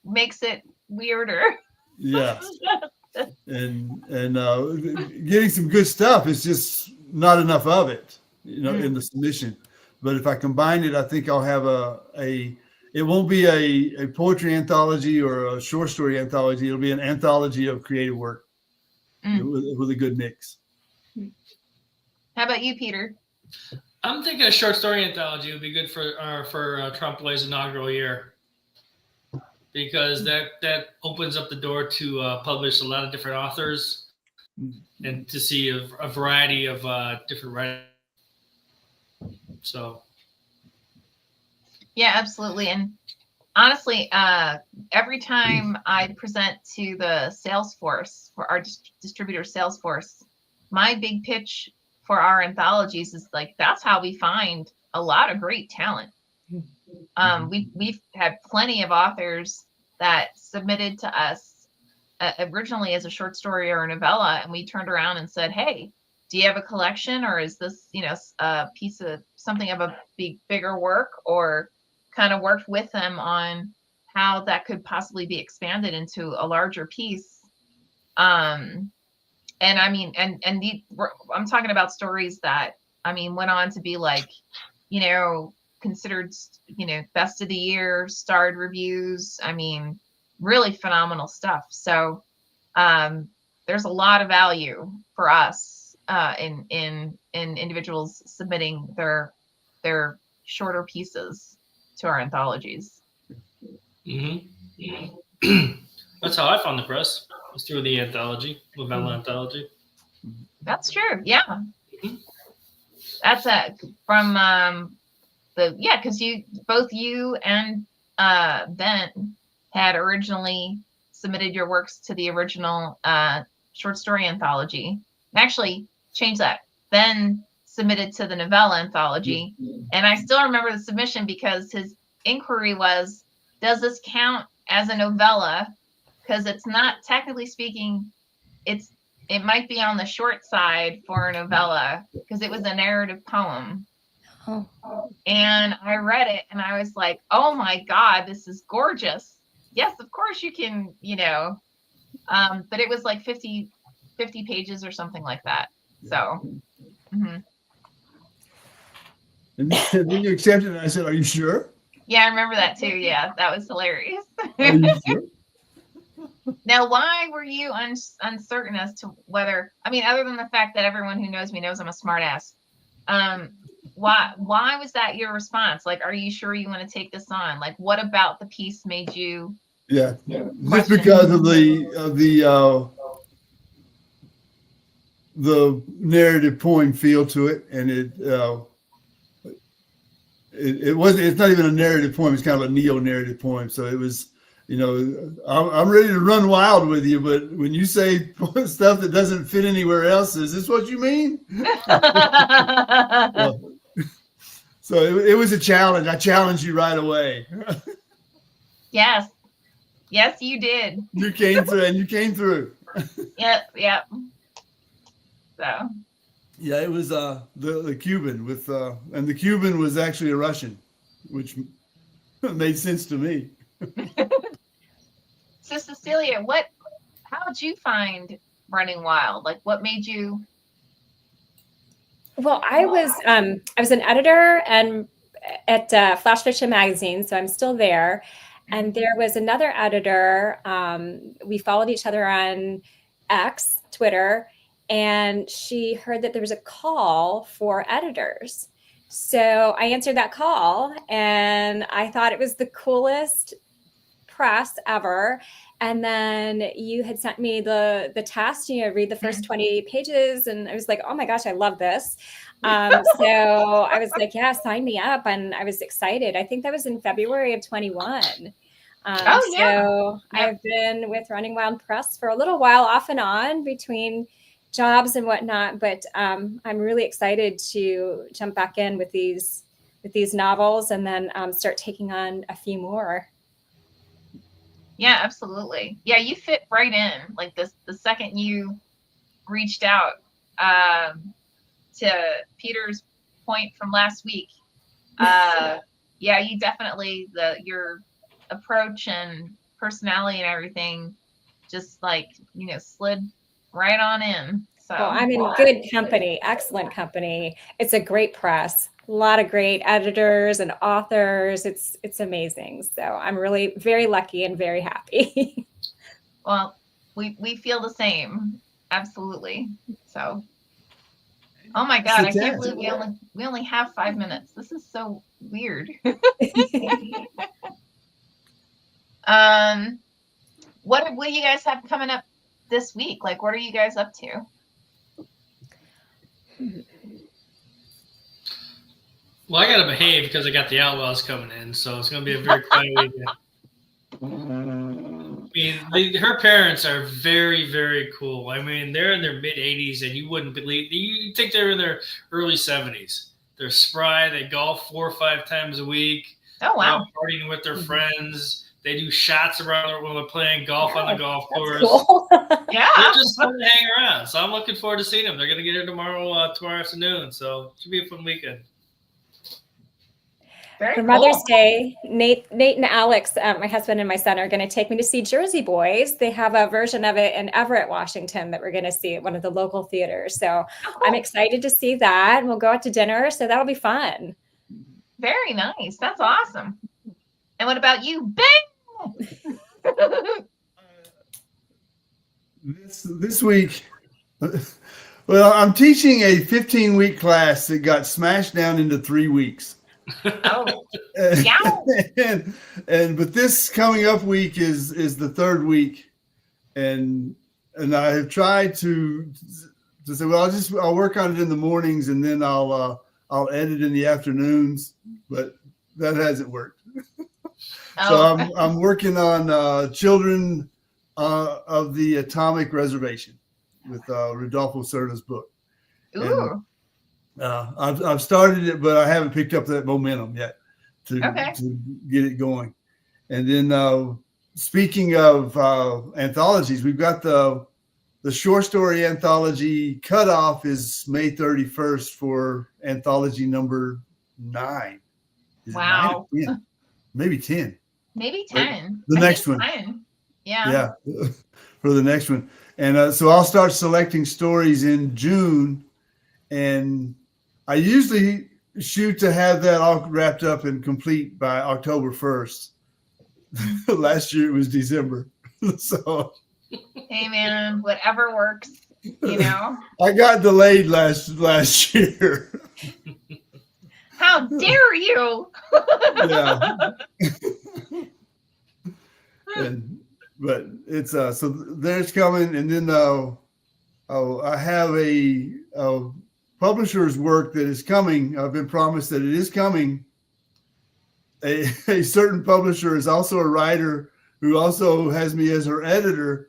Speaker 4: makes it weirder.
Speaker 3: yeah, and getting some good stuff. It's just not enough of it, in the submission. But if I combine it, I think I'll have it won't be a poetry anthology or a short story anthology. It'll be an anthology of creative work with a good mix.
Speaker 4: How about you, Peter?
Speaker 5: I'm thinking a short story anthology would be good for Trompe l'oeil's inaugural year, because that opens up the door to publish a lot of different authors and to see a variety of different writers. So,
Speaker 4: yeah, absolutely. And honestly, every time I present to the Salesforce, for our distributor Salesforce, my big pitch for our anthologies is like, that's how we find a lot of great talent. We've had plenty of authors that submitted to us originally as a short story or a novella, and we turned around and said, hey, do you have a collection, or is this, a piece of something of a bigger work, or kind of worked with them on how that could possibly be expanded into a larger piece. And I mean, I'm talking about stories that, went on to be like, considered, best of the year, starred reviews. Really phenomenal stuff. So there's a lot of value for us in individuals submitting their shorter pieces to our anthologies.
Speaker 5: Mm-hmm. That's how I found the press. Was through the anthology, novella anthology.
Speaker 4: That's true. Yeah. Mm-hmm. That's from because both you and Ben had originally submitted your works to the original short story anthology. Actually, change that. Ben submitted to the novella anthology, and I still remember the submission because his inquiry was, does this count as a novella? Because it's not, technically speaking, it might be on the short side for a novella, because it was a narrative poem.
Speaker 2: Oh.
Speaker 4: And I read it and I was like, oh my God, this is gorgeous. Yes, of course you can, but it was like 50 pages or something like that. So mm-hmm.
Speaker 3: And then you accepted it, and I said, are you sure?
Speaker 4: Yeah, I remember that too. Yeah, that was hilarious.
Speaker 3: Are you sure?
Speaker 4: Now, why were you uncertain as to whether, other than the fact that everyone who knows me knows I'm a smart ass, why was that your response? Like, are you sure you want to take this on? Like, what about the piece made you?
Speaker 3: Yeah, just because of the narrative poem feel to it, and it's not even a narrative poem, it's kind of a neo-narrative poem. So it was, I'm ready to run wild with you, but when you say stuff that doesn't fit anywhere else, is this what you mean? So it was a challenge. I challenged you right away.
Speaker 4: Yes, you did.
Speaker 3: You came through.
Speaker 4: Yep. So.
Speaker 3: Yeah, it was the Cuban with, and the Cuban was actually a Russian, which made sense to me.
Speaker 4: So Cecilia, how did you find Running Wild? Like, what made you?
Speaker 2: Well, I was an editor and at Flash Fiction magazine, so I'm still there. And there was another editor. We followed each other on X, Twitter, and she heard that there was a call for editors. So I answered that call, and I thought it was the coolest press ever. And then you had sent me the test, read the first 20 pages, and I was like, oh my gosh, I love this. So I was like, yeah, sign me up. And I was excited. I think that was in February of 21. So I've been with Running Wild Press for a little while, off and on between jobs and whatnot, but I'm really excited to jump back in with these novels and then start taking on a few more.
Speaker 4: Yeah, absolutely. Yeah, you fit right in. Like the second you reached out, to Peter's point from last week. Yeah, you definitely your approach and personality and everything just slid right on in. So
Speaker 2: I'm in good company, excellent company. It's a great press. A lot of great editors and authors. It's amazing. So I'm really very lucky and very happy.
Speaker 4: Well, we feel the same. Absolutely. So, oh my God, I can't believe we only have 5 minutes. This is so weird. What do you guys have coming up this week? Like, what are you guys up to?
Speaker 5: Well, I gotta behave because I got the Outlaws coming in, so it's gonna be a very quiet weekend. I mean, her parents are very, very cool. I mean, they're in their mid 80s, and you wouldn't believe. You think they're in their early 70s. They're spry. They golf 4 or 5 times a week.
Speaker 4: Oh wow!
Speaker 5: Partying with their friends. They do shots around when they're playing golf on the golf course.
Speaker 2: Cool.
Speaker 4: Yeah,
Speaker 5: they're just fun to hang around. So I'm looking forward to seeing them. They're gonna get here tomorrow afternoon. So it should be a fun weekend.
Speaker 4: Very
Speaker 2: For
Speaker 4: cool.
Speaker 2: Mother's Day, Nate and Alex, my husband and my son, are going to take me to see Jersey Boys. They have a version of it in Everett, Washington, that we're going to see at one of the local theaters. So I'm excited to see that. And we'll go out to dinner. So that'll be fun.
Speaker 4: Very nice. That's awesome. And what about you, Bing?
Speaker 3: This week, well, I'm teaching a 15-week class that got smashed down into 3 weeks.
Speaker 4: Oh, yeah.
Speaker 3: But this coming up week is the 3rd week, and I have tried to say, well, I'll work on it in the mornings, and then I'll edit in the afternoons, but that hasn't worked. So I'm working on Children of the Atomic Reservation with Rodolfo Cerda's book.
Speaker 4: Ooh.
Speaker 3: And, I've started it, but I haven't picked up that momentum yet to get it going. And then speaking of anthologies, we've got the short story anthology cutoff is May 31st for anthology number 9.
Speaker 4: Wow.
Speaker 3: 9 maybe 10.
Speaker 4: Maybe 10.
Speaker 3: The next one.
Speaker 4: 10. Yeah.
Speaker 3: Yeah, for the next one. And so I'll start selecting stories in June, and I usually shoot to have that all wrapped up and complete by October 1st. Last year it was December. So
Speaker 4: Hey man, whatever works, you know.
Speaker 3: I got delayed last year.
Speaker 4: How dare you?
Speaker 3: Yeah. But it's so there's coming, and then I have a publisher's work that is coming. I've been promised that it is coming. A certain publisher is also a writer who also has me as her editor,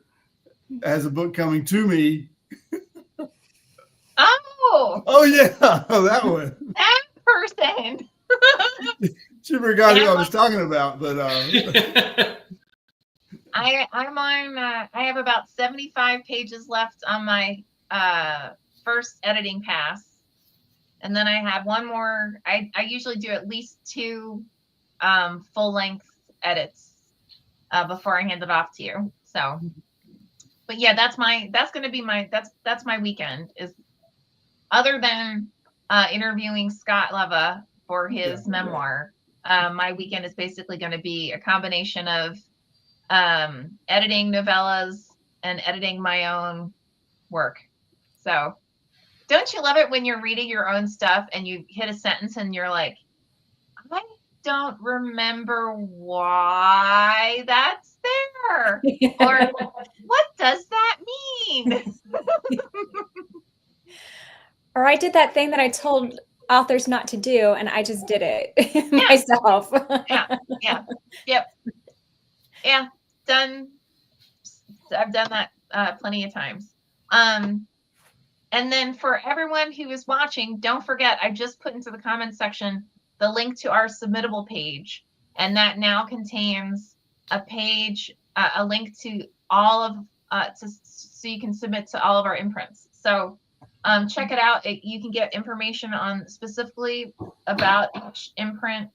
Speaker 3: has a book coming to me.
Speaker 4: Oh
Speaker 3: yeah, that one.
Speaker 4: That person.
Speaker 3: She forgot who I was talking about, but
Speaker 4: I'm on. I have about 75 pages left on my first editing pass, and then I have one more. I usually do at least 2 full length edits before I hand it off to you. So, but yeah, that's my weekend. Is other than interviewing Scott Leva for his
Speaker 3: Okay.
Speaker 4: memoir. My weekend is basically going to be a combination of editing novellas and editing my own work. So don't you love it when you're reading your own stuff and you hit a sentence and you're like, I don't remember why that's there. Or what does that mean?
Speaker 2: Or I did that thing that I told authors not to do, and I just did it myself.
Speaker 4: Yeah. I've done that plenty of times. And then for everyone who is watching, don't forget, I just put into the comments section the link to our submittable page. And that now contains a page, a link to all of, so you can submit to all of our imprints. So check it out. You can get information on specifically about each imprint,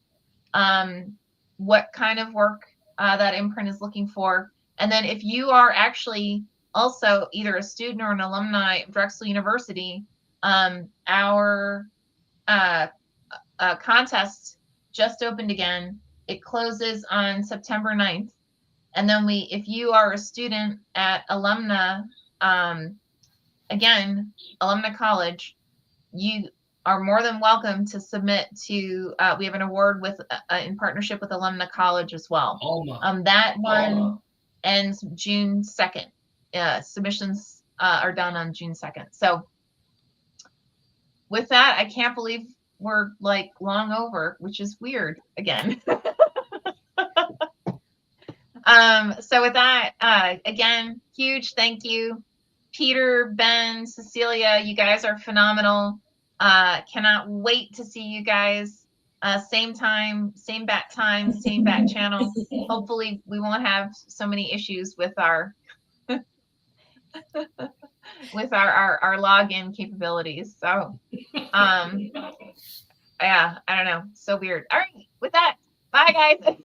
Speaker 4: what kind of work that imprint is looking for. And then if you are actually also either a student or an alumni of Drexel University, our contest just opened again. It closes on September 9th. And then if you are a student at Alumna, again, Alumna College, you are more than welcome to submit to, we have an award with in partnership with Alumna College as well. That one ends June 2nd. Submissions are done on June 2nd. So with that, I can't believe we're like long over, which is weird again. So with that, again, huge thank you. Peter, Ben, Cecilia, you guys are phenomenal. Cannot wait to see you guys. Same time, same bat time, same bat channel. Hopefully we won't have so many issues with our with our login capabilities. So yeah, I don't know. So weird. All right, with that, bye guys.